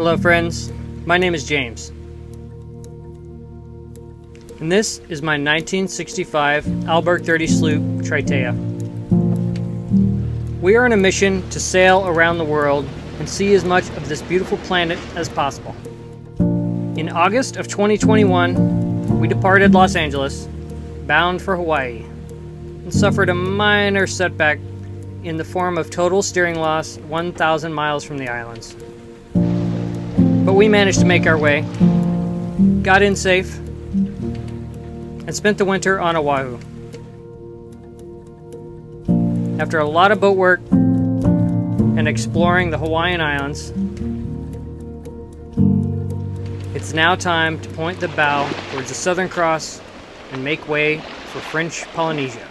Hello friends, my name is James. And this is my 1965 Alberg 30 sloop, Triteia. We are on a mission to sail around the world and see as much of this beautiful planet as possible. In August of 2021, we departed Los Angeles, bound for Hawaii, and suffered a minor setback in the form of total steering loss 1,000 miles from the islands. But we managed to make our way, got in safe, and spent the winter on Oahu. After a lot of boat work and exploring the Hawaiian Islands, it's now time to point the bow towards the Southern Cross and make way for French Polynesia.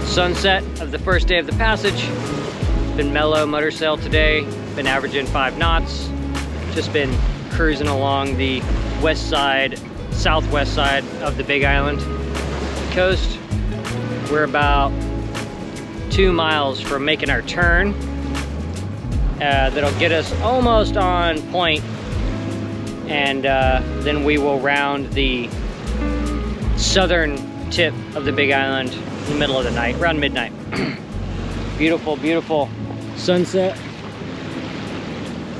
Sunset of the first day of the passage. Been mellow motor sail today, been averaging 5 knots. Just been cruising along the west side, southwest side of the Big Island coast. We're about 2 miles from making our turn. That'll get us almost on point, and then we will round the southern tip of the Big Island in the middle of the night, around midnight. Beautiful, beautiful sunset.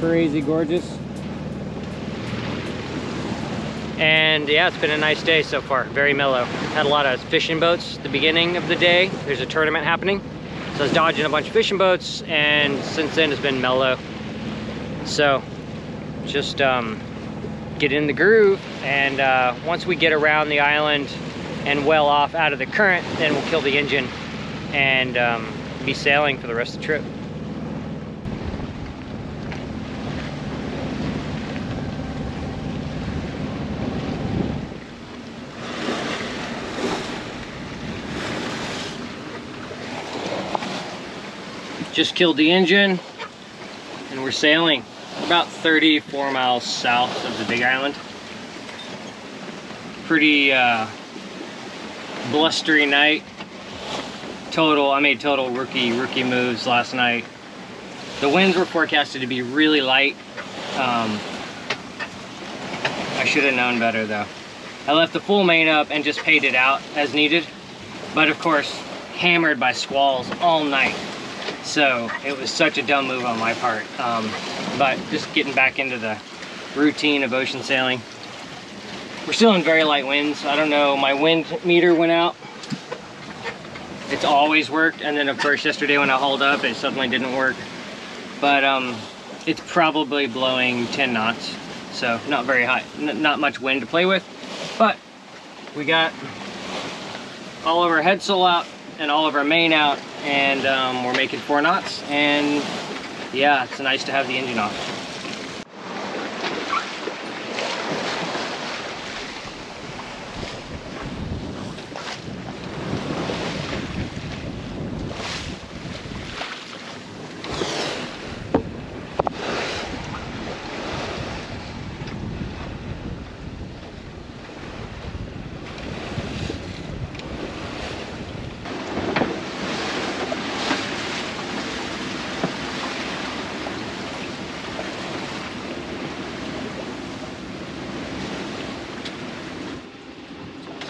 Crazy gorgeous. And yeah, it's been a nice day so far, very mellow. Had a lot of fishing boats at the beginning of the day. There's a tournament happening. So I was dodging a bunch of fishing boats, and since then it's been mellow. So just get in the groove, and once we get around the island and well off out of the current, then we'll kill the engine and be sailing for the rest of the trip. Just killed the engine and we're sailing about 34 miles south of the Big Island. Pretty blustery night. I made total rookie moves last night. The winds were forecasted to be really light. I should have known better though. I left the full main up and just paid it out as needed, but of course hammered by squalls all night. So it was such a dumb move on my part. But just getting back into the routine of ocean sailing. We're still in very light winds. I don't know, my wind meter went out. It's always worked, and then of course yesterday when I hauled up it suddenly didn't work. But it's probably blowing 10 knots, so not very high, not much wind to play with. But we got all of our headsail out and all of our main out, and we're making 4 knots, and yeah, it's nice to have the engine off.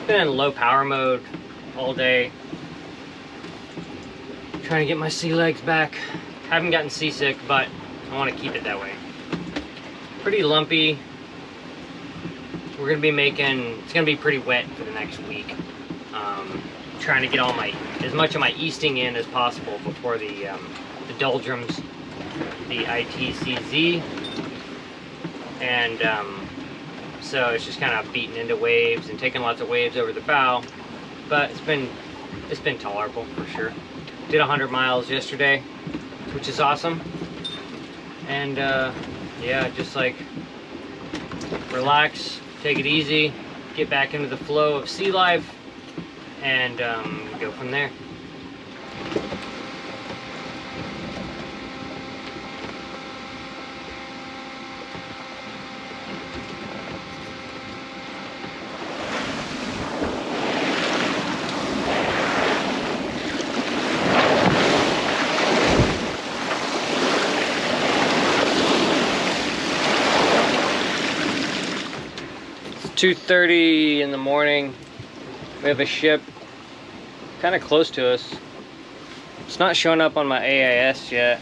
been in low power mode all day. Trying to get my sea legs back. Haven't gotten seasick, but I want to keep it that way. Pretty lumpy. We're gonna be making, it's gonna be pretty wet for the next week. Trying to get all as much of my easting in as possible before the doldrums, the ITCZ. And so it's just kind of beating into waves and taking lots of waves over the bow. But it's been tolerable for sure. Did 100 miles yesterday, which is awesome. And yeah, just like relax, take it easy, get back into the flow of sea life, and go from there. It's 2:30 in the morning. We have a ship kind of close to us. It's not showing up on my AIS yet.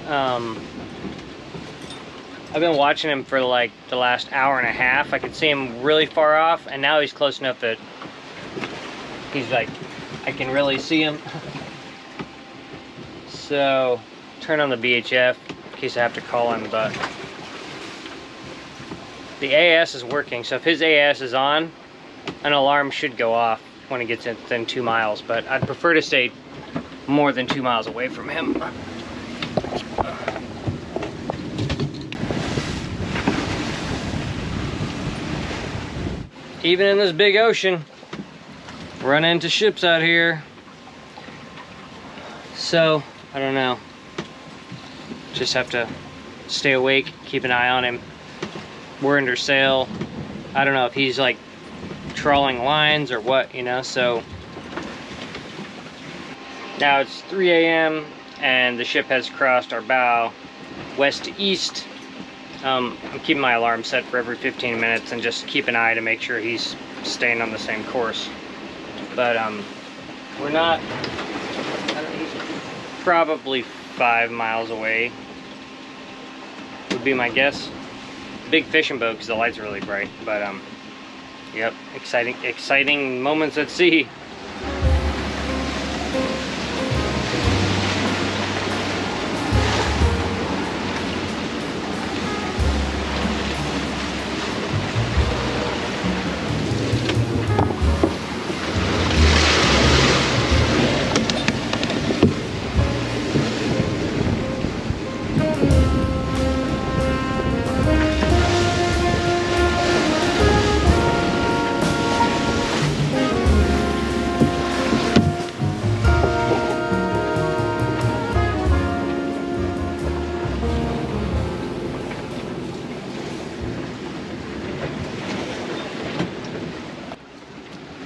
I've been watching him for like the last hour and a half. I could see him really far off, and now he's close enough that he's like, I can really see him. So, turn on the VHF in case I have to call him, but the AIS is working, so if his AIS is on, an alarm should go off when he gets within 2 miles, but I'd prefer to stay more than 2 miles away from him. Even in this big ocean, run into ships out here. So, I don't know. Just have to stay awake, keep an eye on him. We're under sail. I don't know if he's like trawling lines or what, you know, so now it's 3 a.m. and the ship has crossed our bow west to east. I'm keeping my alarm set for every 15 minutes and just keep an eye to make sure he's staying on the same course. But we're not, I don't know, he's probably 5 miles away would be my guess. Big fishing boat because the lights are really bright, but yep, exciting moments at sea.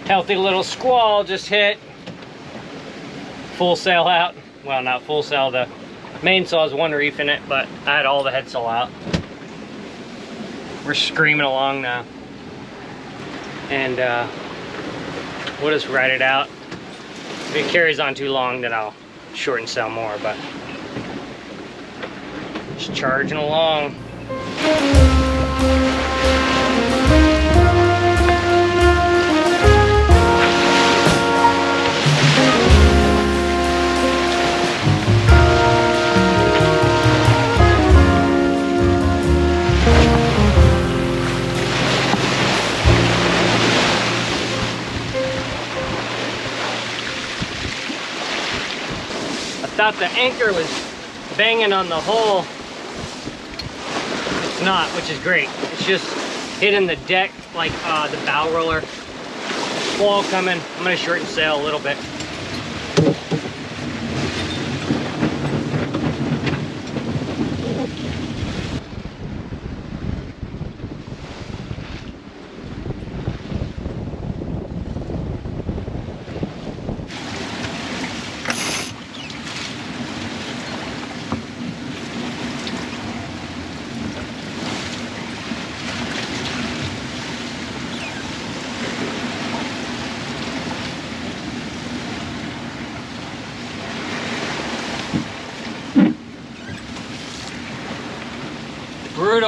Healthy little squall just hit. Full sail out. Well, not full sail. The mainsail has one reef in it, but I had all the headsail out. We're screaming along now. And we'll just ride it out. If it carries on too long, then I'll shorten sail more, but just charging along. I thought the anchor was banging on the hull. It's not, which is great. It's just hitting the deck like the bow roller. Squall coming. I'm gonna shorten sail a little bit.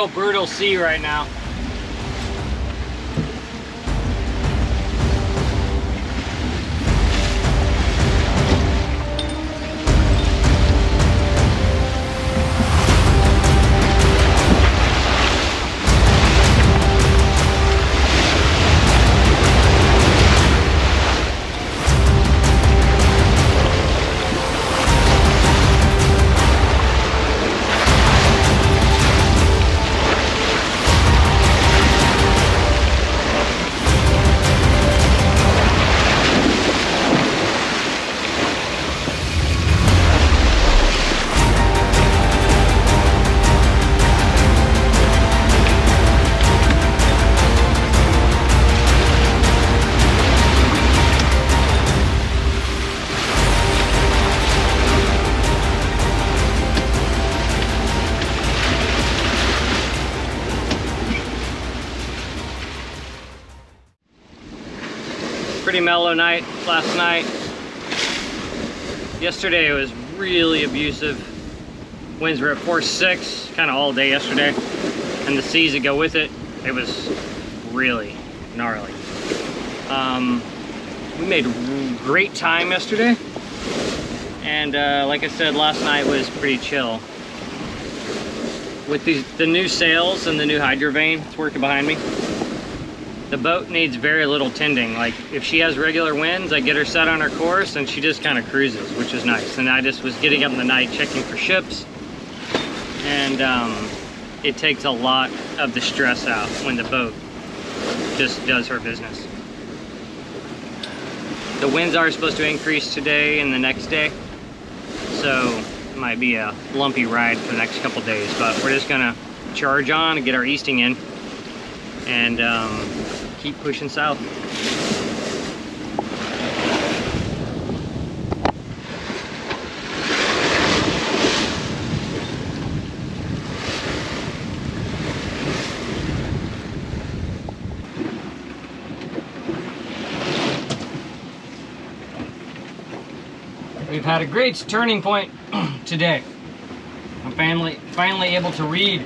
brutal sea right now. Pretty mellow night last night. Yesterday it was really abusive. Winds were at force 6 kind of all day yesterday, and the seas that go with it, it was really gnarly. We made great time yesterday, and like I said, last night was pretty chill. With the new sails and the new hydrovane, it's working behind me. The boat needs very little tending. Like, if she has regular winds, I get her set on her course and she just kind of cruises, which is nice. And I just was getting up in the night checking for ships, and it takes a lot of the stress out when the boat just does her business. The winds are supposed to increase today and the next day, so it might be a lumpy ride for the next couple days, but we're just gonna charge on and get our easting in and keep pushing south. We've had a great turning point today. I'm finally able to read.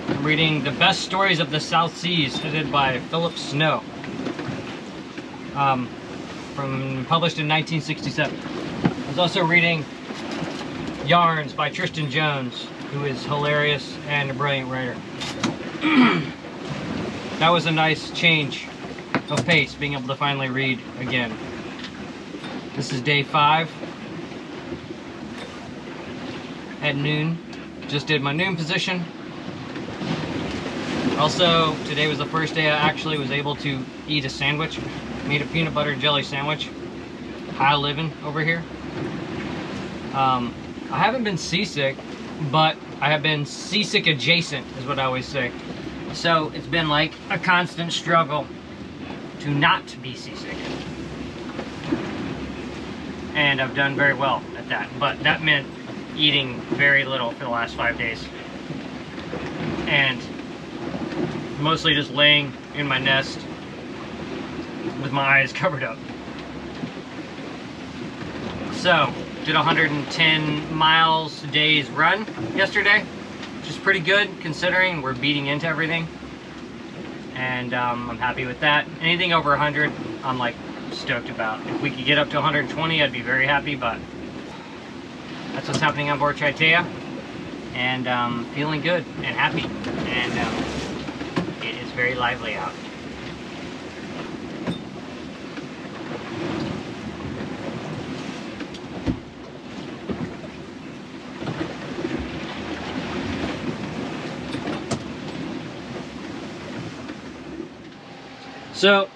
I'm reading The Best Stories of the South Seas, edited by Philip Snow. Published in 1967. I was also reading Yarns by Tristan Jones, who is hilarious and a brilliant writer. That was a nice change of pace, being able to finally read again. This is day 5 at noon. Just did my noon position. Also, today was the first day I actually was able to eat a sandwich. Made a peanut butter and jelly sandwich. High living over here. I haven't been seasick, but I have been seasick adjacent, is what I always say. So it's been like a constant struggle to not be seasick. And I've done very well at that. But that meant eating very little for the last 5 days. And mostly just laying in my nest with my eyes covered up. So, did 110 miles a day's run yesterday, which is pretty good considering we're beating into everything. And I'm happy with that. Anything over 100, I'm like stoked about. If we could get up to 120, I'd be very happy, but that's what's happening on board Triteia. And feeling good and happy. And it is very lively out. So,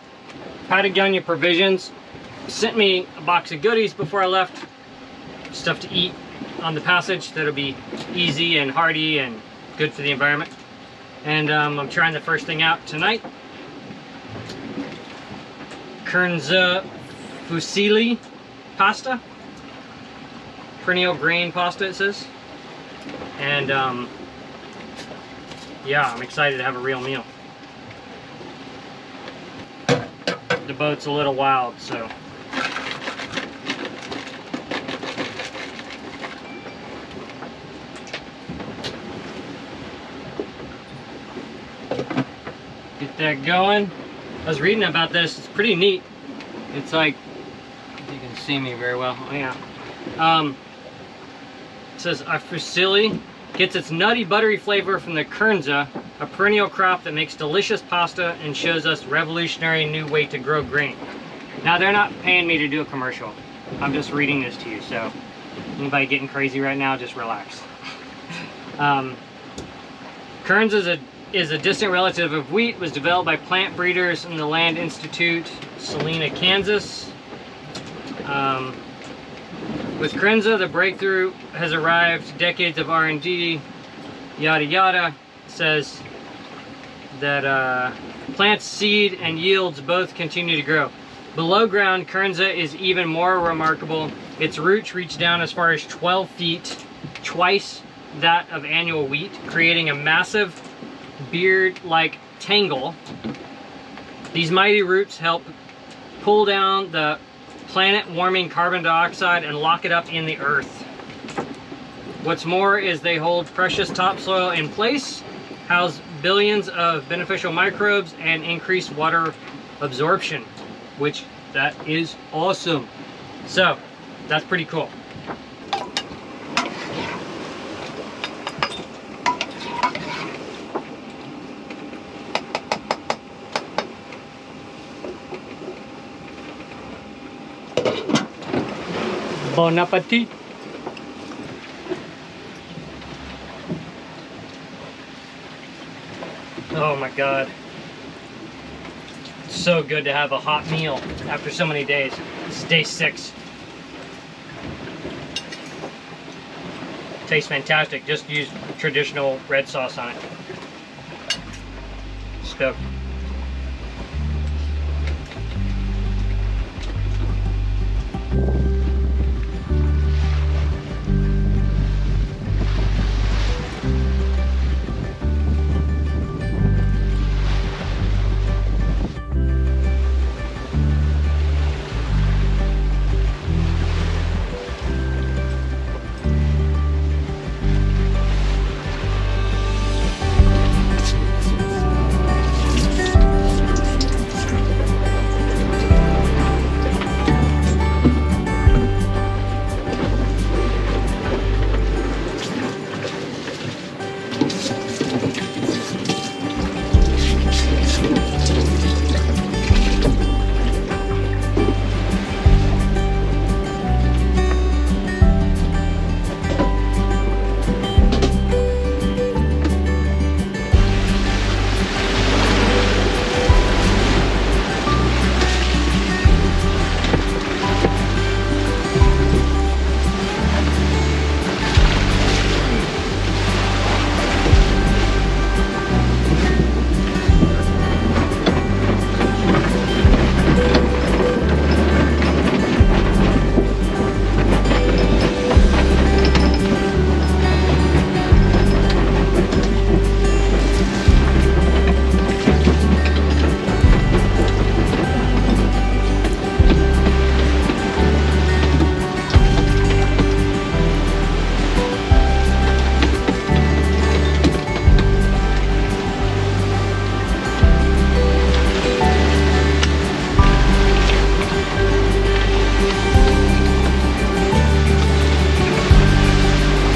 Patagonia Provisions sent me a box of goodies before I left. Stuff to eat on the passage that'll be easy and hearty and good for the environment. And I'm trying the first thing out tonight. Kernza fusilli pasta. Perennial grain pasta, it says. And yeah, I'm excited to have a real meal. The boat's a little wild, so Get that going. I was reading about this. It's pretty neat. It's like, if you can see me very well. Oh, yeah. It says our fusilli gets its nutty, buttery flavor from the kernza, a perennial crop that makes delicious pasta and shows us revolutionary new way to grow grain. Now, they're not paying me to do a commercial. I'm just reading this to you, so anybody getting crazy right now, just relax. Kernza is a distant relative of wheat, was developed by plant breeders in the Land Institute, Salina, Kansas. With Kernza, the breakthrough has arrived, decades of R&D, yada yada. It says that plants, seed, and yields both continue to grow. Below ground, Kernza is even more remarkable. Its roots reach down as far as 12 feet, twice that of annual wheat, creating a massive beard-like tangle. These mighty roots help pull down the planet-warming carbon dioxide and lock it up in the earth. What's more is they hold precious topsoil in place, house billions of beneficial microbes, and increase water absorption, which that is awesome. So that's pretty cool. Bon appetit. Oh my God. It's so good to have a hot meal after so many days. This is day 6. Tastes fantastic. Just use traditional red sauce on it. Stoked.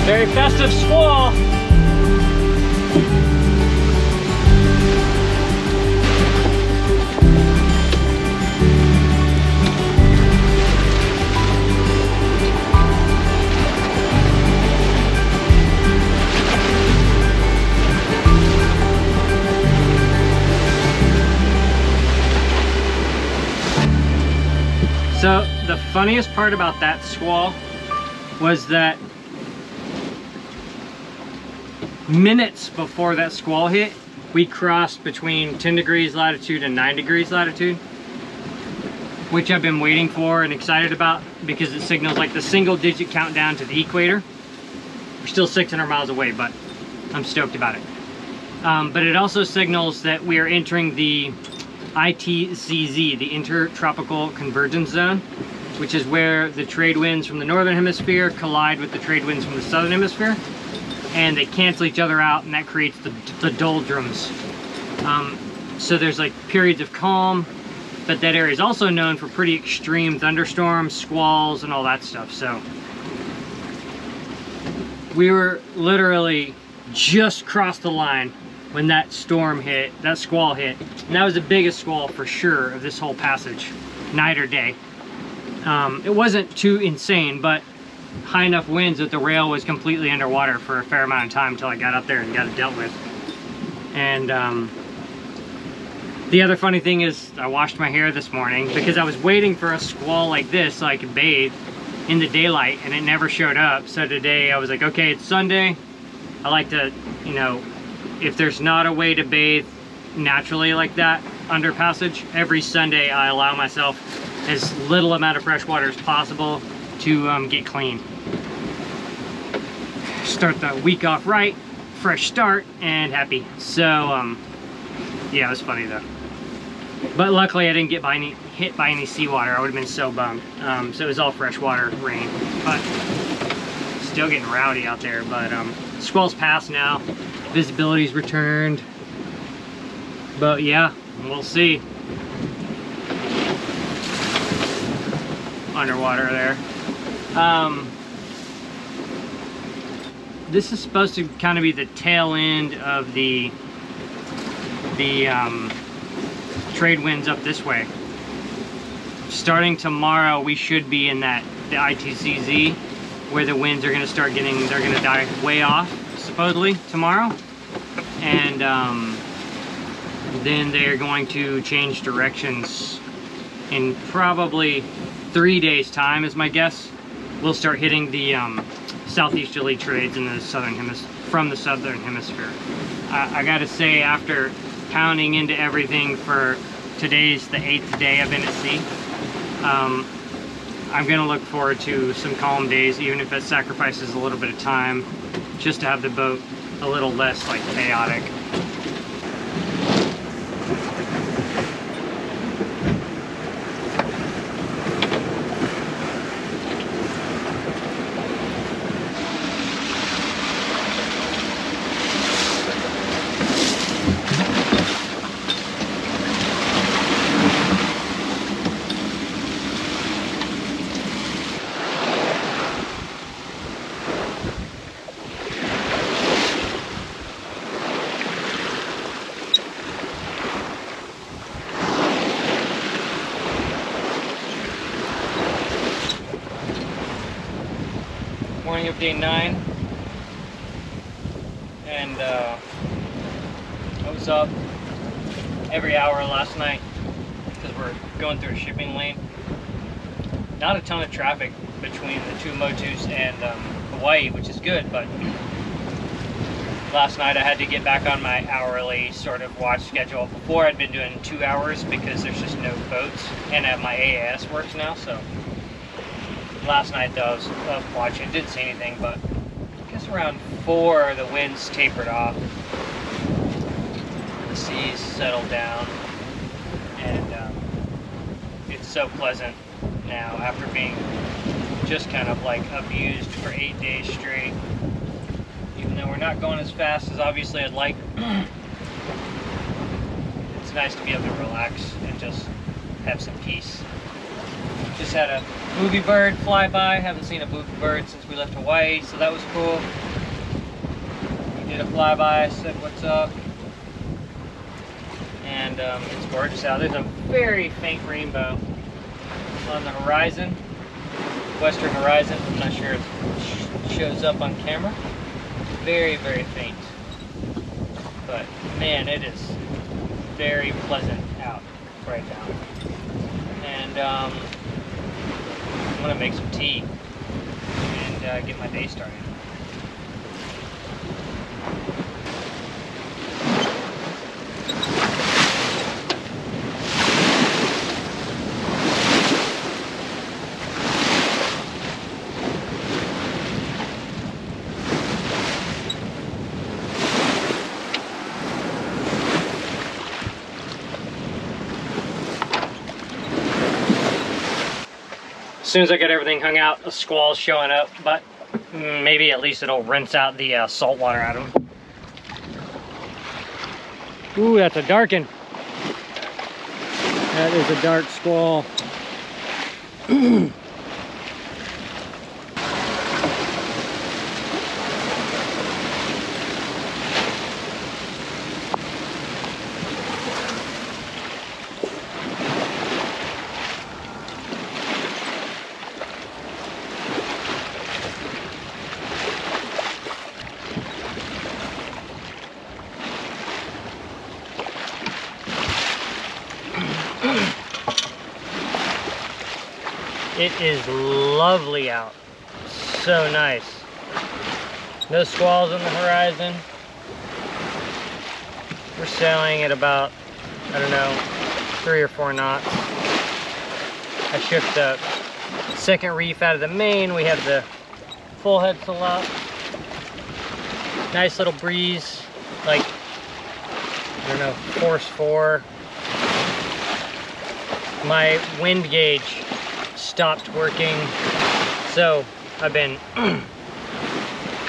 Very festive squall. So the funniest part about that squall was that minutes before that squall hit, we crossed between 10 degrees latitude and 9 degrees latitude, which I've been waiting for and excited about because it signals like the single-digit countdown to the equator. We're still 600 miles away, but I'm stoked about it. But it also signals that we are entering the ITCZ, the Intertropical Convergence Zone, which is where the trade winds from the northern hemisphere collide with the trade winds from the southern hemisphere, and they cancel each other out, and that creates the doldrums. So there's like periods of calm, but that area is also known for pretty extreme thunderstorms, squalls, and all that stuff. So we were literally just crossed the line when that storm hit, that squall hit. And that was the biggest squall for sure of this whole passage, night or day. It wasn't too insane, but high enough winds that the rail was completely underwater for a fair amount of time until I got up there and got it dealt with. And the other funny thing is I washed my hair this morning because I was waiting for a squall like this so I could bathe in the daylight, and it never showed up. So today I was like, okay, it's Sunday. I like to, you know, if there's not a way to bathe naturally like that under passage, every Sunday I allow myself as little amount of fresh water as possible to get clean. Start the week off right, fresh start, and happy. So yeah, it was funny though. But luckily I didn't get hit by any seawater. I would have been so bummed. So it was all freshwater rain, but still getting rowdy out there. But squall's passed now, visibility's returned. But yeah, we'll see. Underwater there. This is supposed to kind of be the tail end of the trade winds up this way. Starting tomorrow, we should be in the ITCZ, where the winds are going to start getting, they're going to die way off, supposedly, tomorrow. And then they're going to change directions in probably 3 days time, is my guess. We'll start hitting the southeasterly trades in the southern hemisphere, from the southern hemisphere. I gotta say, after pounding into everything for today's the 8th day I've been at sea, I'm gonna look forward to some calm days, even if it sacrifices a little bit of time, just to have the boat a little less like chaotic. Morning of day 9, and I was up every hour last night because we're going through a shipping lane. Not a ton of traffic between the Tuamotus and Hawaii, which is good, but last night I had to get back on my hourly sort of watch schedule. Before I'd been doing 2 hours because there's just no boats, and my AAS works now, so last night though I was watching, didn't see anything, but I guess around 4 the winds tapered off, the seas settled down, and it's so pleasant now after being just kind of like abused for 8 days straight. Even though we're not going as fast as obviously I'd like, it's nice to be able to relax and just have some peace. Just had a boogie bird fly by. Haven't seen a boogie bird since we left Hawaii, so that was cool. We did a flyby, said what's up, and it's gorgeous out. There's a very faint rainbow on the horizon, western horizon. I'm not sure if it shows up on camera. Very, very faint, but man, it is very pleasant out right now. And I'm gonna make some tea and get my day started. As soon as I get everything hung out, a squall's showing up, but maybe at least it'll rinse out the salt water out of them. Ooh, that's a darkin'. That is a dark squall. It is lovely out. So nice. No squalls on the horizon. We're sailing at about, I don't know, 3 or 4 knots. I shipped the second reef out of the main. We have the full head sail up. Nice little breeze, like, I don't know, force 4. My wind gauge stopped working, so I've been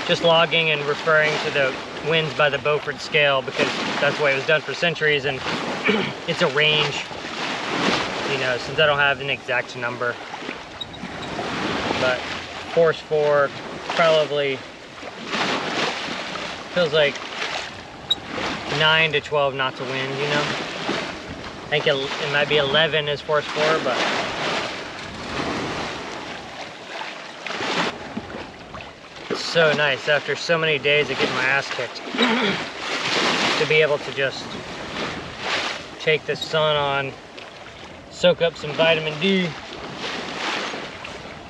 just logging and referring to the winds by the Beaufort scale because that's the way it was done for centuries, and it's a range, you know, since I don't have an exact number. But force 4, probably feels like 9 to 12 knots of wind, you know. I think it might be 11 is force 4, but it's so nice after so many days of getting my ass kicked to be able to just take the sun on, soak up some vitamin D.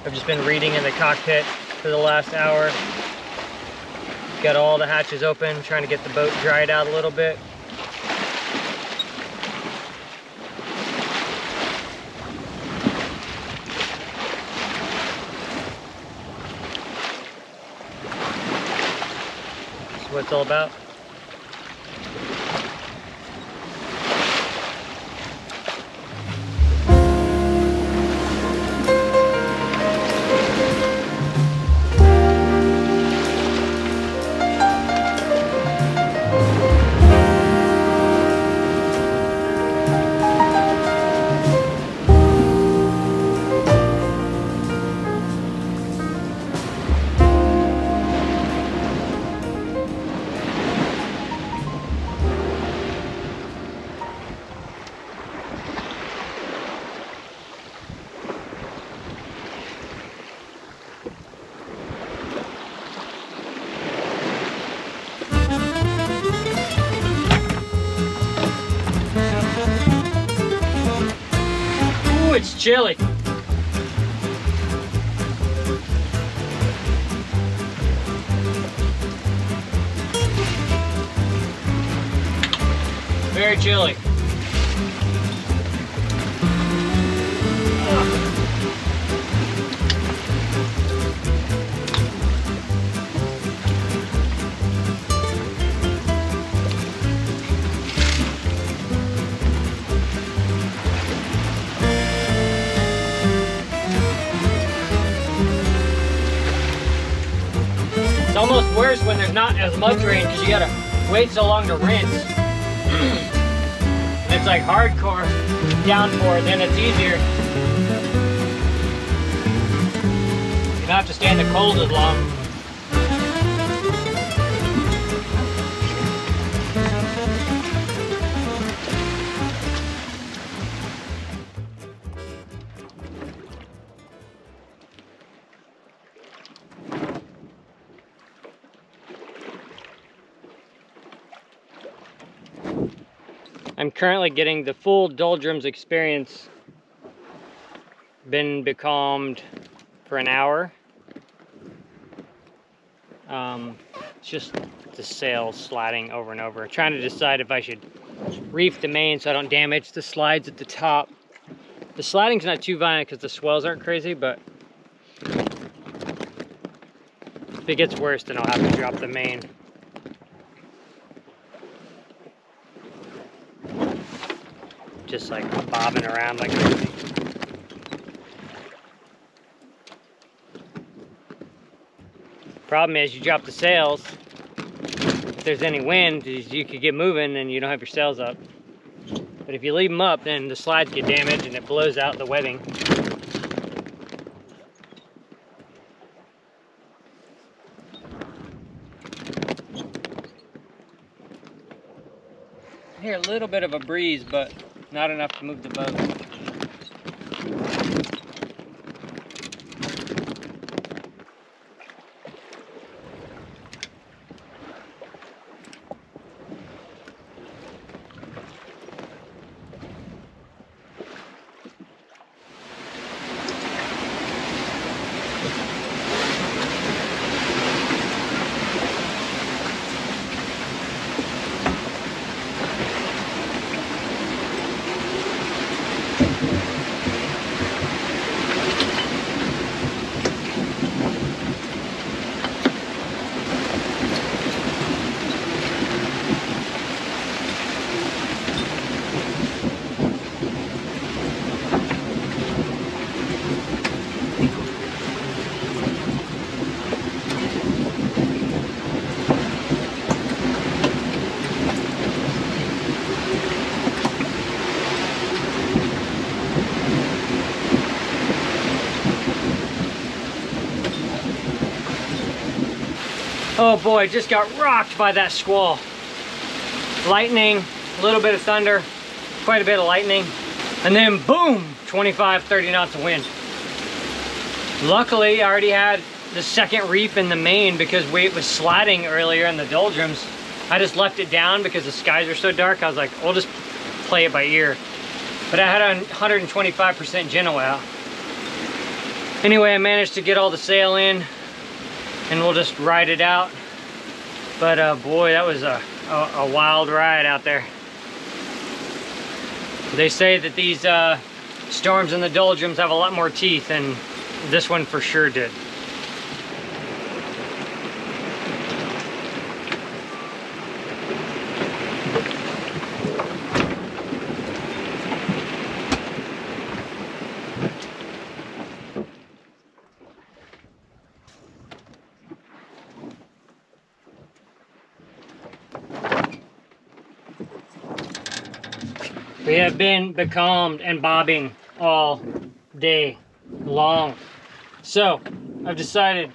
I've just been reading in the cockpit for the last hour. Got all the hatches open, trying to get the boat dried out a little bit. That's what it's all about. Ooh, it's chilly. Very chilly. It's almost worse when there's not as much rain because you gotta wait so long to rinse. It's like hardcore downpour, then it's easier. You don't have to stay in the cold as long. I'm currently getting the full doldrums experience. Been becalmed for an hour. It's just the sail sliding over and over. Trying to decide if I should reef the main so I don't damage the slides at the top. The sliding's not too violent because the swells aren't crazy, but if it gets worse, then I'll have to drop the main. Just like bobbing around like crazy. Problem is, you drop the sails, if there's any wind, you could get moving and you don't have your sails up. But if you leave them up, then the slides get damaged and it blows out the webbing. I hear a little bit of a breeze, but not enough to move the boat. Oh boy, just got rocked by that squall. Lightning, a little bit of thunder, quite a bit of lightning, and then boom, 25, 30 knots of wind. Luckily, I already had the second reef in the main because it was sliding earlier in the doldrums. I just left it down because the skies are so dark. I was like, we'll just play it by ear. But I had a 125% Genoa out. Anyway, I managed to get all the sail in, and we'll just ride it out. But boy, that was a wild ride out there. They say that these storms in the doldrums have a lot more teeth, and this one for sure did. We have been becalmed and bobbing all day long. So I've decided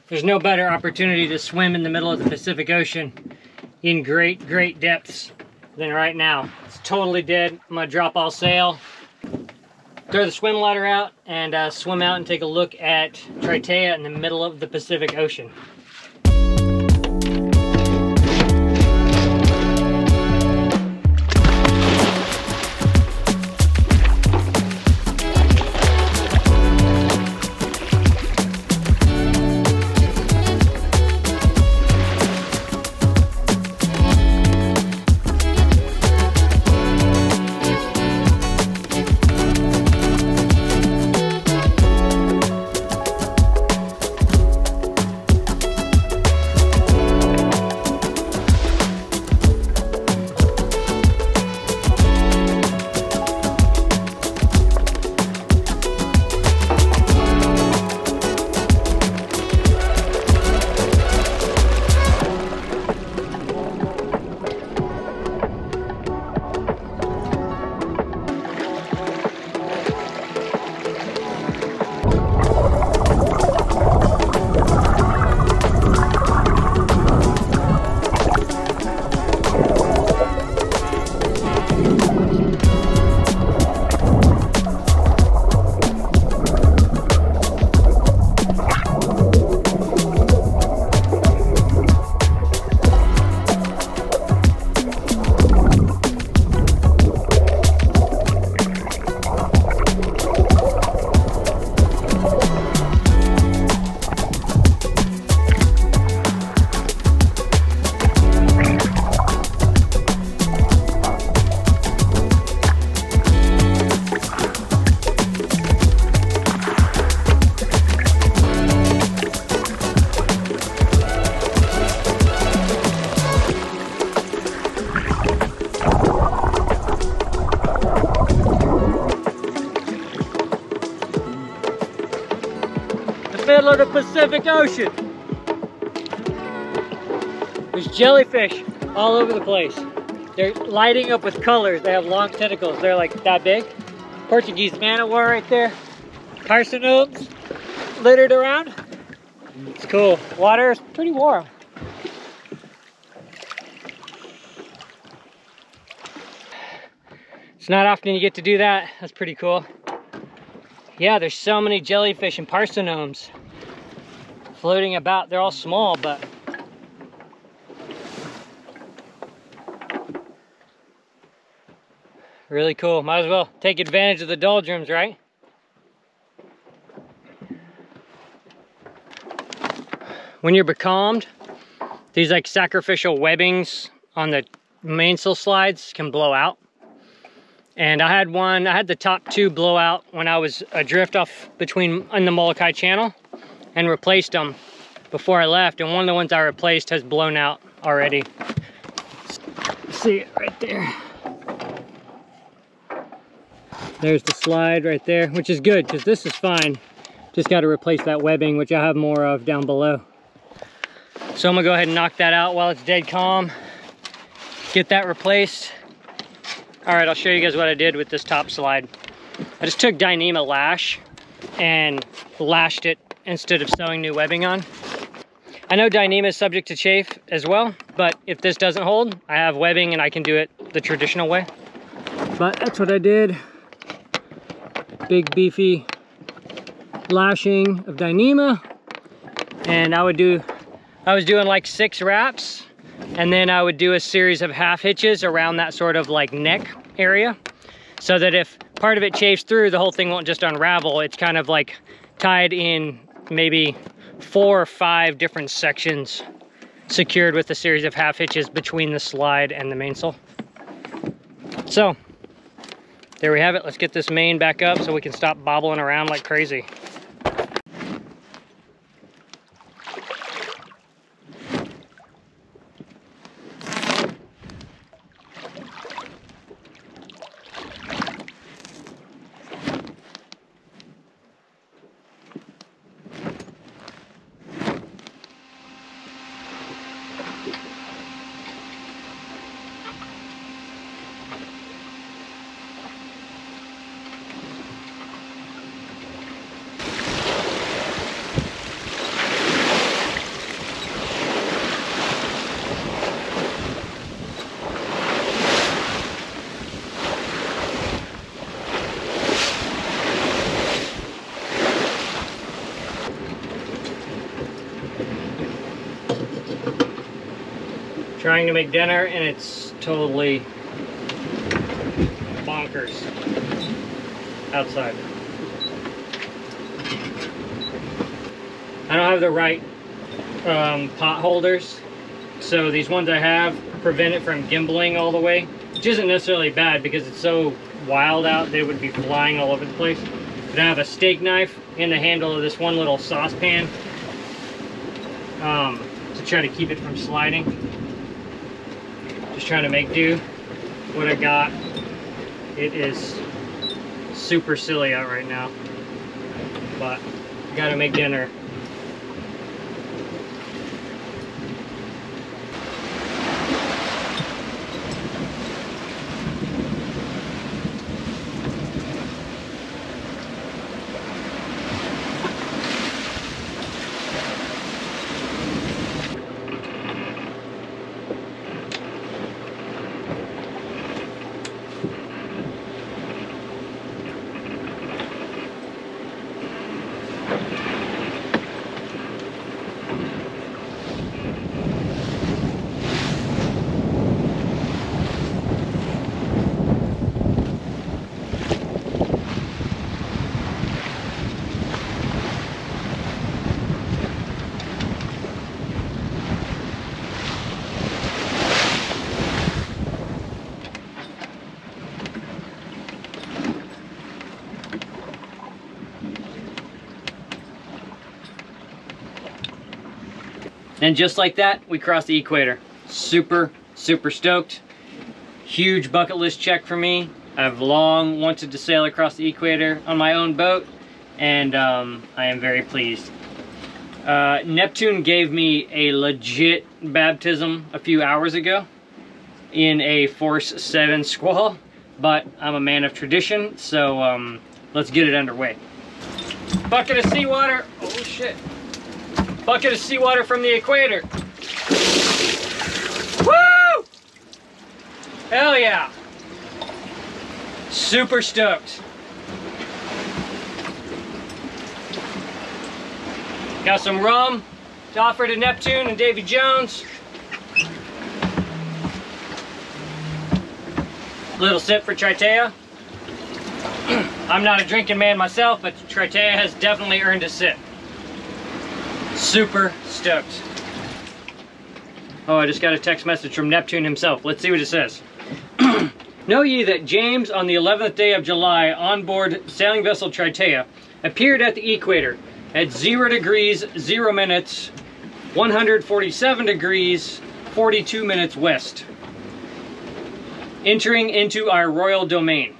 there's no better opportunity to swim in the middle of the Pacific Ocean in great depths than right now. It's totally dead. I'm gonna drop all sail, throw the swim ladder out, and swim out and take a look at Triteia in the middle of the Pacific Ocean. Middle of the Pacific Ocean. There's jellyfish all over the place. They're lighting up with colors. They have long tentacles. They're like that big. Portuguese man-o-war right there. Carcinomes littered around. It's cool. Water is pretty warm. It's not often you get to do that. That's pretty cool. Yeah, there's so many jellyfish and parsonomes floating about. They're all small, but really cool. Might as well take advantage of the doldrums, right? When you're becalmed, these like sacrificial webbings on the mainsail slides can blow out. And I had the top two blow out when I was adrift off in the Molokai Channel and replaced them before I left. And one of the ones I replaced has blown out already. See it right there. There's the slide right there, which is good because this is fine. Just got to replace that webbing, which I have more of down below. So I'm gonna go ahead and knock that out while it's dead calm. Get that replaced. All right, I'll show you guys what I did with this top slide. I just took Dyneema lash and lashed it instead of sewing new webbing on. I know Dyneema is subject to chafe as well, but if this doesn't hold, I have webbing and I can do it the traditional way. But that's what I did. Big beefy lashing of Dyneema. And I was doing like 6 wraps. And then I would do a series of half hitches around that sort of like neck area, so that if part of it chafes through, the whole thing won't just unravel. It's kind of like tied in maybe 4 or 5 different sections, secured with a series of half hitches between the slide and the mainsail. So there we have it. Let's get this main back up so we can stop bobbling around like crazy. Trying to make dinner and it's totally bonkers outside. I don't have the right pot holders, so these ones I have prevent it from gimbaling all the way, which isn't necessarily bad because it's so wild out they would be flying all over the place. But I have a steak knife in the handle of this one little saucepan to try to keep it from sliding. Just trying to make do what I got. It is super silly out right now, but gotta make dinner. And just like that, we crossed the equator. Super, super stoked. Huge bucket list check for me. I've long wanted to sail across the equator on my own boat, and I am very pleased. Neptune gave me a legit baptism a few hours ago. in a force 7 squall, but I'm a man of tradition, so let's get it underway. Bucket of seawater. Oh shit. Bucket of seawater from the equator. Woo! Hell yeah. Super stoked. Got some rum to offer to Neptune and Davy Jones. Little sip for Triteia. I'm not a drinking man myself, but Triteia has definitely earned a sip. Super stoked. Oh, I just got a text message from Neptune himself. Let's see what it says. Know ye that James, on the 11th day of July, on board sailing vessel Triteia, appeared at the equator at 0 degrees 0 minutes, 147 degrees 42 minutes west, entering into our royal domain,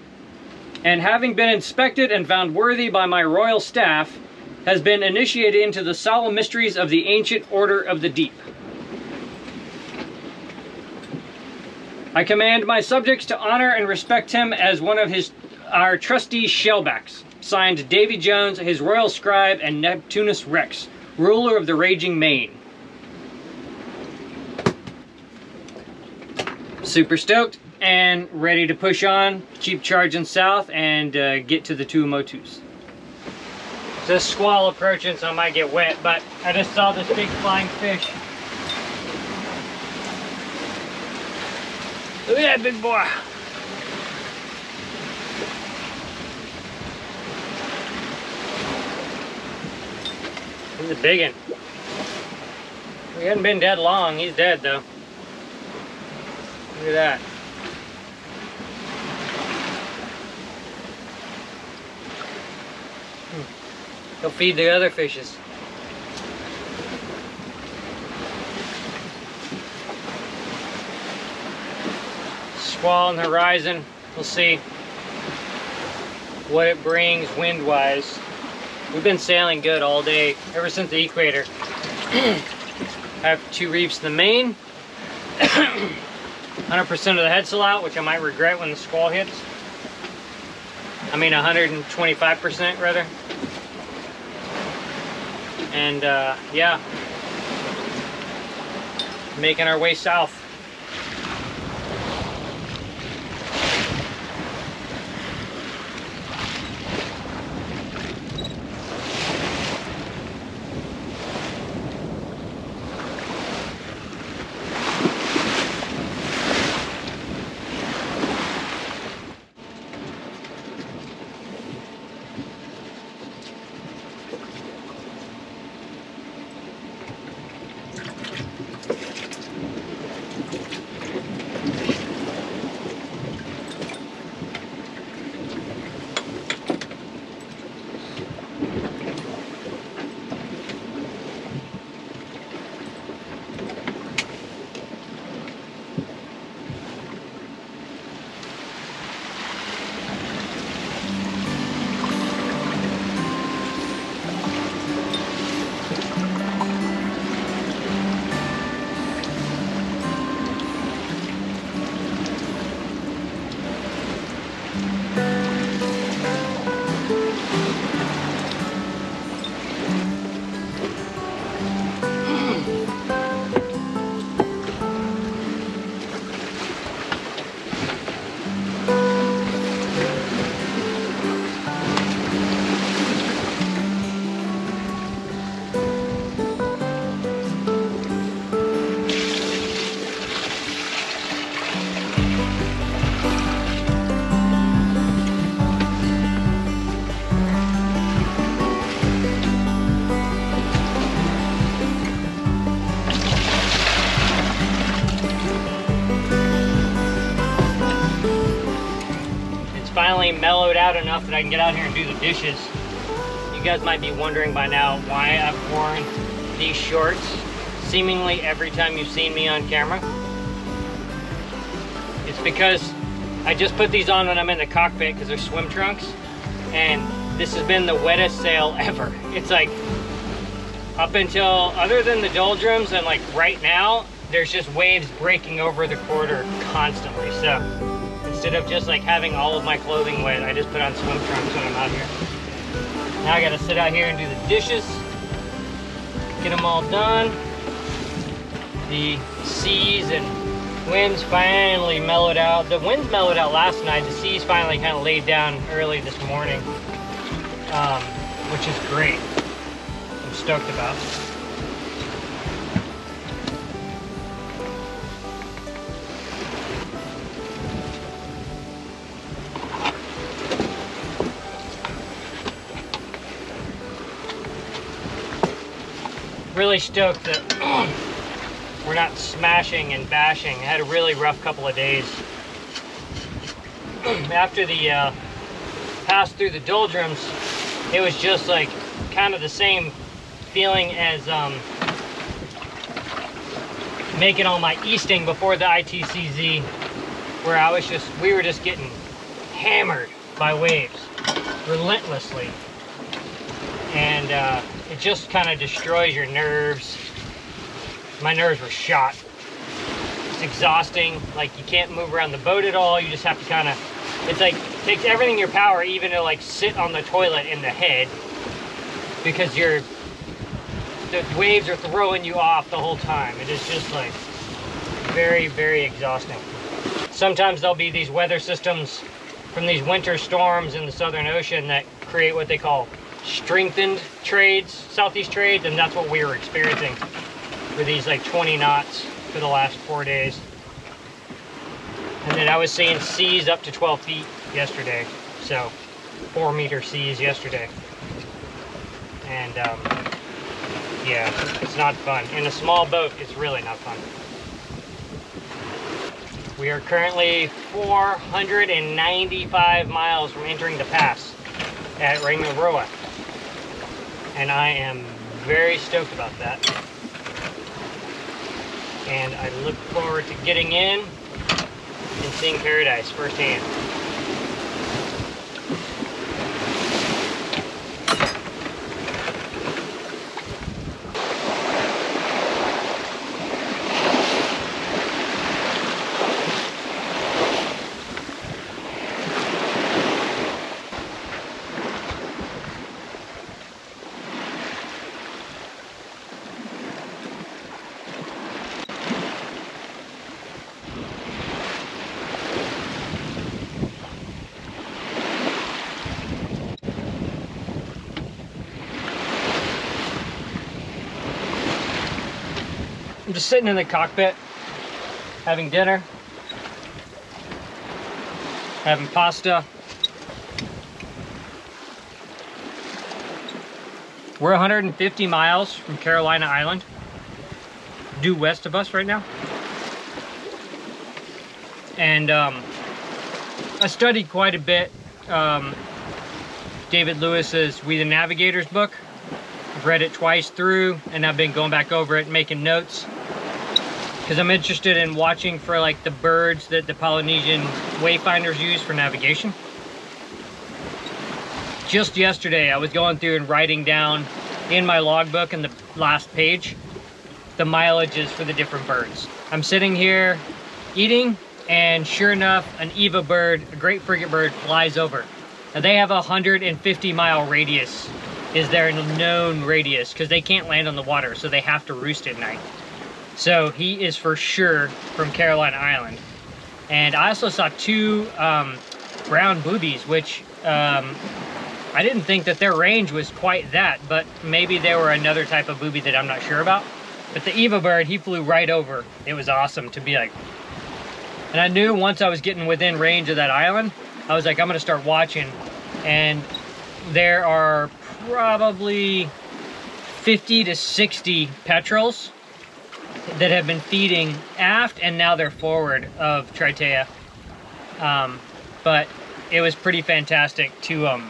and having been inspected and found worthy by my royal staff, has been initiated into the solemn mysteries of the ancient order of the deep. I command my subjects to honor and respect him as one of our trusty shellbacks. Signed, Davy Jones, his royal scribe, and Neptunus Rex, ruler of the raging main. Super stoked and ready to push on, keep charging south, and get to the Tuamotus. This squall approaching, so I might get wet, but I just saw this big flying fish. Look at that big boy. He's a big one. He hadn't been dead long. He's dead though. Look at that. He'll feed the other fishes. Squall on the horizon. We'll see what it brings wind-wise. We've been sailing good all day, ever since the equator. I have 2 reefs in the main. 100% of the headsail out, which I might regret when the squall hits. I mean 125% rather. And yeah, making our way south. Finally mellowed out enough that I can get out here and do the dishes. You guys might be wondering by now why I've worn these shorts seemingly every time you've seen me on camera. It's because I just put these on when I'm in the cockpit because they're swim trunks, and this has been the wettest sail ever. It's like up until, other than the doldrums and like right now, there's just waves breaking over the quarter constantly. So instead of just like having all of my clothing wet, I just put on swim trunks when I'm out here. Now I gotta sit out here and do the dishes, get them all done. The seas and winds finally mellowed out. The winds mellowed out last night. The seas finally kind of laid down early this morning, which is great. I'm stoked about. Really stoked that we're not smashing and bashing. I had a really rough couple of days. After the pass through the doldrums, it was just like kind of the same feeling as making all my easting before the ITCZ, where we were just getting hammered by waves relentlessly. And it just kind of destroys your nerves. My nerves were shot. It's exhausting. Like, you can't move around the boat at all. You just have to kind of, it's like, it takes everything in your power even to like sit on the toilet in the head, because the waves are throwing you off the whole time. It is just like very, very exhausting. Sometimes there'll be these weather systems from these winter storms in the Southern Ocean that create what they call strengthened trades, southeast trades, and that's what we were experiencing with these like 20 knots for the last 4 days. And then I was seeing seas up to 12 feet yesterday, so 4-meter seas yesterday. And yeah, it's not fun. In a small boat, it's really not fun. We are currently 495 miles from entering the pass at Ringaroa, and I am very stoked about that. And I look forward to getting in and seeing paradise firsthand. I'm just sitting in the cockpit, having dinner, having pasta. We're 150 miles from Carolina Island, due west of us right now. And I studied quite a bit David Lewis's We the Navigators book. I've read it twice through, and I've been going back over it, making notes, because I'm interested in watching for like the birds that the Polynesian wayfinders use for navigation. Just yesterday, I was going through and writing down in my logbook in the last page the mileages for the different birds. I'm sitting here eating, and sure enough, an Eva bird, a great frigate bird, flies over. Now they have a 150-mile radius is their known radius, because they can't land on the water, so they have to roost at night. So he is for sure from Carolina Island. And I also saw two brown boobies, which I didn't think that their range was quite that, but maybe they were another type of booby that I'm not sure about. But the Eva bird, he flew right over. It was awesome to be like, and I knew once I was getting within range of that island, I was like, I'm gonna start watching. And there are probably 50 to 60 petrels that have been feeding aft, and now they're forward of Triteia. But it was pretty fantastic to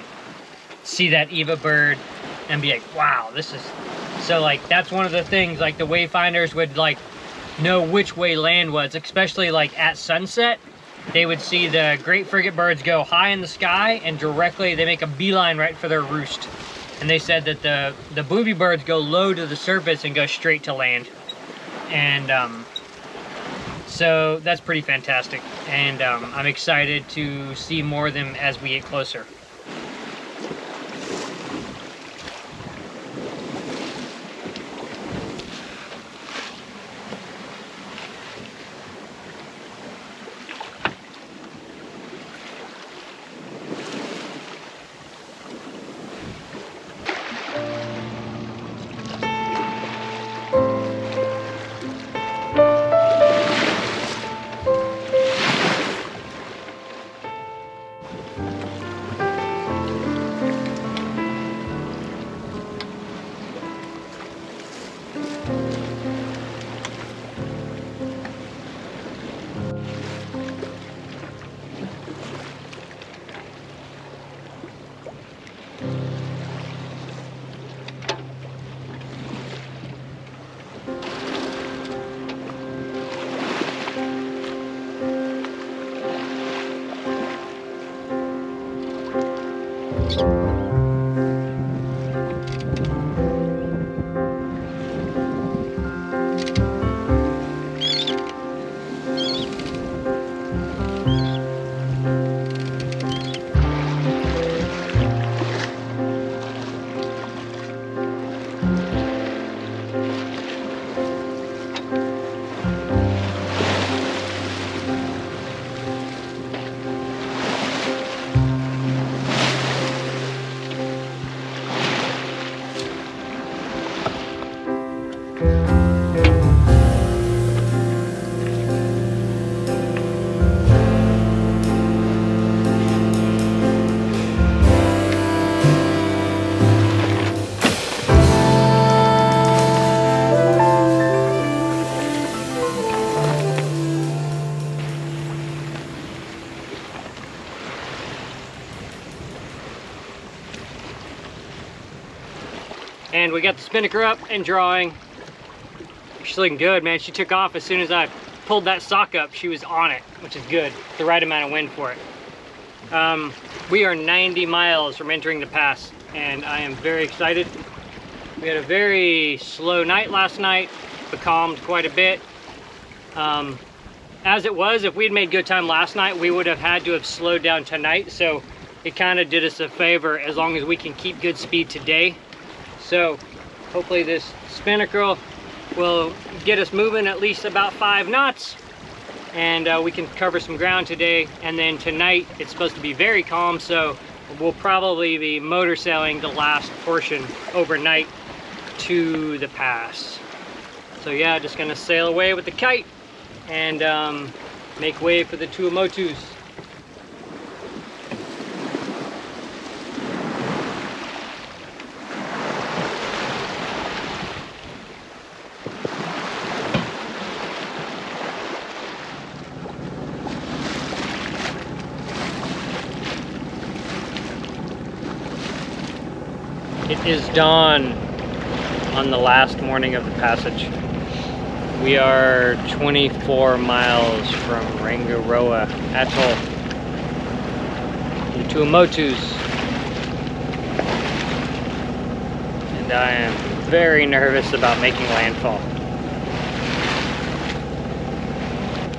see that Eva bird and be like, wow, this is, so like, that's one of the things, like the wayfinders would like know which way land was, especially like at sunset. They would see the great frigate birds go high in the sky, and directly they make a beeline right for their roost. And they said that the booby birds go low to the surface and go straight to land. And So that's pretty fantastic, and I'm excited to see more of them as we get closer. And we got the spinnaker up and drawing. She's looking good, man. She took off as soon as I pulled that sock up. She was on it, which is good. The right amount of wind for it. We are 90 miles from entering the pass, and I am very excited. We had a very slow night last night, becalmed quite a bit. As it was, if we had made good time last night, we would have had to have slowed down tonight, so it kind of did us a favor as long as we can keep good speed today. So hopefully this spinnaker will get us moving at least about 5 knots, and we can cover some ground today. And then tonight it's supposed to be very calm, so we'll probably be motor sailing the last portion overnight to the pass. So yeah, just gonna sail away with the kite and make way for the Tuamotus. It is dawn on the last morning of the passage. We are 24 miles from Rangiroa Atoll, the Tuamotus, and I am very nervous about making landfall.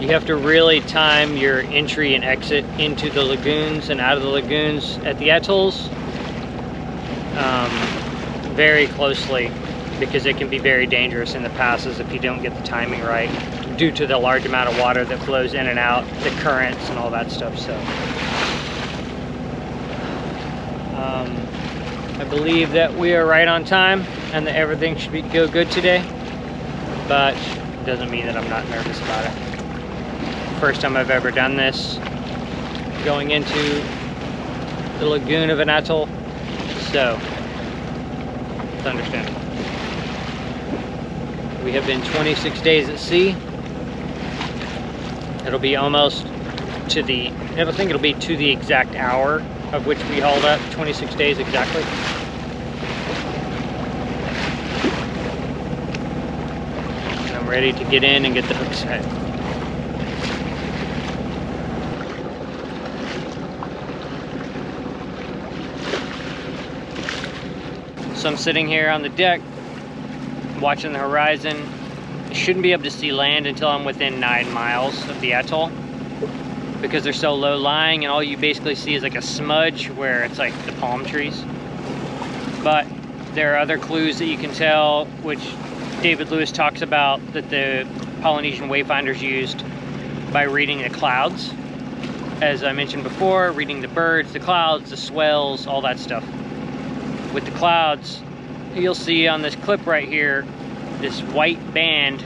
You have to really time your entry and exit into the lagoons and out of the lagoons at the atolls very closely, because it can be very dangerous in the passes if you don't get the timing right, due to the large amount of water that flows in and out, the currents and all that stuff. So I believe that we are right on time and that everything should go good today, but it doesn't mean that I'm not nervous about it. First time I've ever done this, going into the lagoon of an atoll, so it's understandable. We have been 26 days at sea. It'll be almost to the, I think it'll be to the exact hour of which we hauled up, 26 days exactly. And I'm ready to get in and get the hook set. So I'm sitting here on the deck, watching the horizon, shouldn't be able to see land until I'm within 9 miles of the atoll, because they're so low lying and all you basically see is like a smudge where it's like the palm trees. But there are other clues that you can tell, which David Lewis talks about, that the Polynesian wayfinders used by reading the clouds. As I mentioned before, reading the birds, the clouds, the swells, all that stuff. With the clouds, you'll see on this clip right here, this white band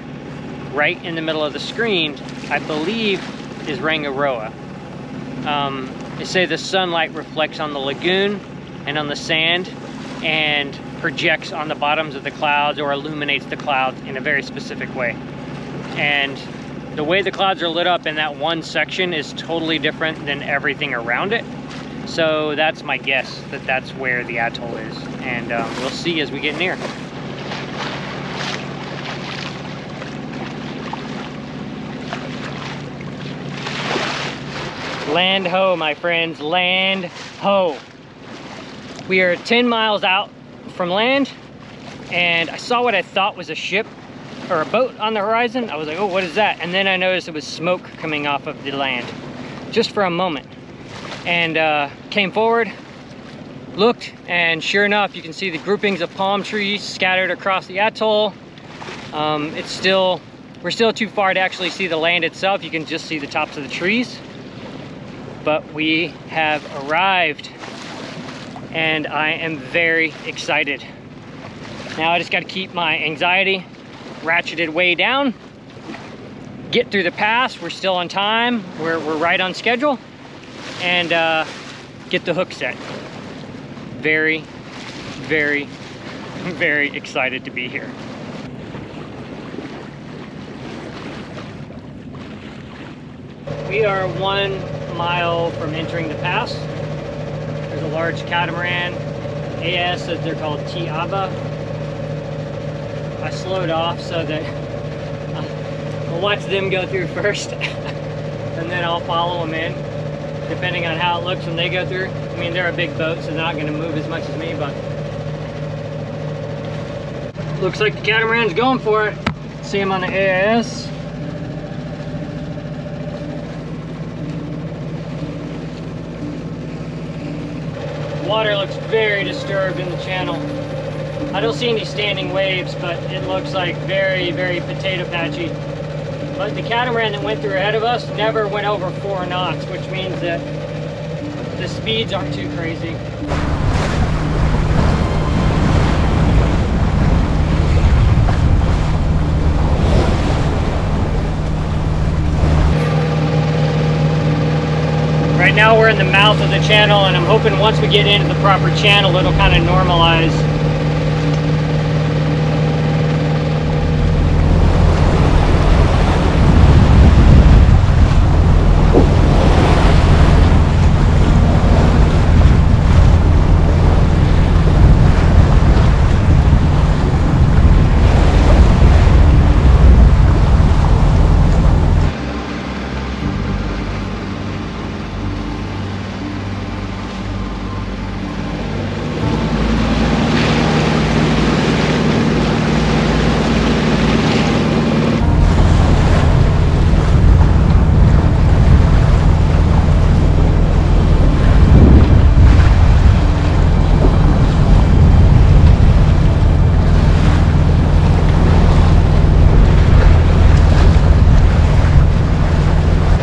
right in the middle of the screen, I believe is Rangiroa. They say the sunlight reflects on the lagoon and on the sand and projects on the bottoms of the clouds or illuminates the clouds in a very specific way. And the way the clouds are lit up in that one section is totally different than everything around it. So that's my guess, that that's where the atoll is. And we'll see as we get near. Land ho, my friends, land ho. We are 10 miles out from land, and I saw what I thought was a ship or a boat on the horizon. I was like, oh, what is that? And then I noticed it was smoke coming off of the land, just for a moment. And came forward, looked, and sure enough, you can see the groupings of palm trees scattered across the atoll. We're still too far to actually see the land itself. You can just see the tops of the trees. But we have arrived, and I am very excited. Now I just got to keep my anxiety ratcheted way down, get through the pass. We're still on time, we're right on schedule, and get the hook set. Very, very, very excited to be here. We are 1 mile from entering the pass. There's a large catamaran. AS says they're called Tiaba. I slowed off so that I'll watch them go through first and then I'll follow them in, depending on how it looks when they go through. I mean, they're a big boat, so they're not going to move as much as me, but looks like the catamaran's going for it. See him on the AIS. Water looks very disturbed in the channel. I don't see any standing waves, but it looks like very, very potato patchy. But the catamaran that went through ahead of us never went over 4 knots, which means that the speeds aren't too crazy. Right now we're in the mouth of the channel, and I'm hoping once we get into the proper channel, it'll kind of normalize.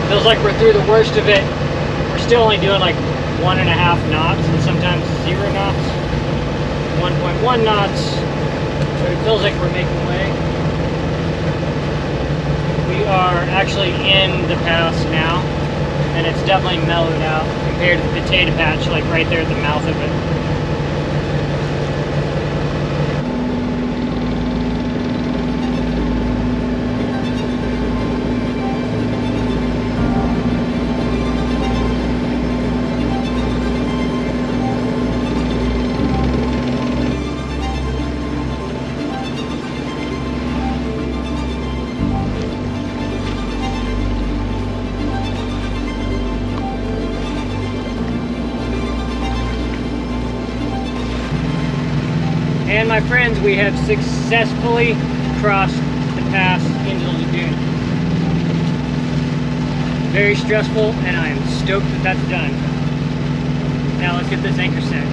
Feels like we're through the worst of it. We're still only doing like 1.5 knots and sometimes 0 knots, 1.1 knots, but it feels like we're making way. We are actually in the pass now, and it's definitely mellowed out compared to the potato patch, like right there at the mouth of it. And my friends, we have successfully crossed the pass into the lagoon. Very stressful, and I am stoked that that's done. Now let's get this anchor set.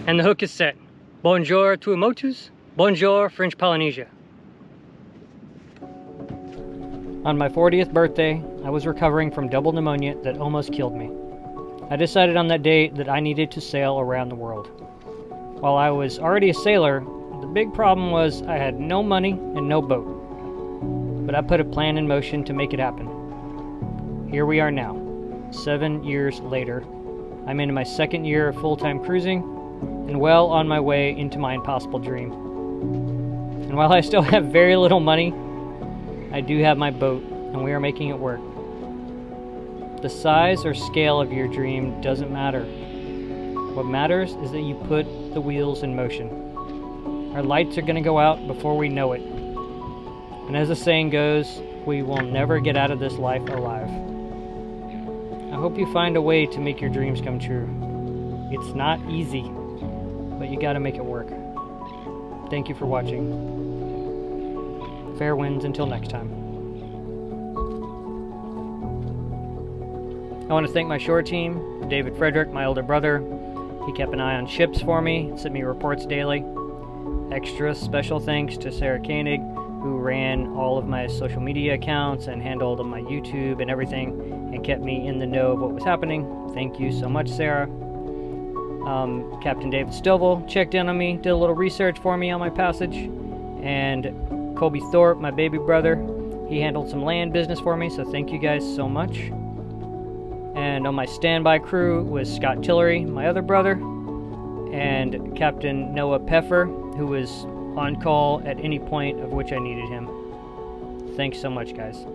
And the hook is set. Bonjour Tuamotus, bonjour French Polynesia. On my 40th birthday, I was recovering from double pneumonia that almost killed me. I decided on that day that I needed to sail around the world. While I was already a sailor, the big problem was I had no money and no boat. But I put a plan in motion to make it happen. Here we are now, 7 years later. I'm in my second year of full-time cruising, and well on my way into my impossible dream. And while I still have very little money, I do have my boat, and we are making it work. The size or scale of your dream doesn't matter. What matters is that you put the wheels in motion. Our lights are going to go out before we know it. And as the saying goes, we will never get out of this life alive. I hope you find a way to make your dreams come true. It's not easy, but you gotta make it work. Thank you for watching. Fair winds until next time. I want to thank my shore team, David Frederick, my older brother. He kept an eye on ships for me, sent me reports daily. Extra special thanks to Sarah Koenig, who ran all of my social media accounts and handled my YouTube and everything, and kept me in the know of what was happening. Thank you so much, Sarah. Captain David Stovall checked in on me, did a little research for me on my passage, and Colby Thorpe, my baby brother, he handled some land business for me, so thank you guys so much. And on my standby crew was Scott Tillery, my other brother, and Captain Noah Peffer, who was on call at any point of which I needed him. Thanks so much, guys.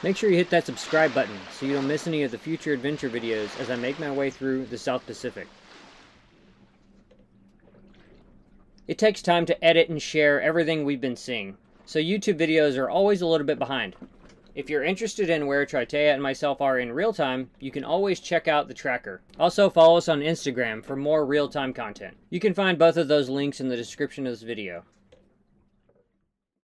Make sure you hit that subscribe button so you don't miss any of the future adventure videos as I make my way through the South Pacific. It takes time to edit and share everything we've been seeing, so YouTube videos are always a little bit behind. If you're interested in where Triteia and myself are in real time, you can always check out the tracker. Also follow us on Instagram for more real-time content. You can find both of those links in the description of this video.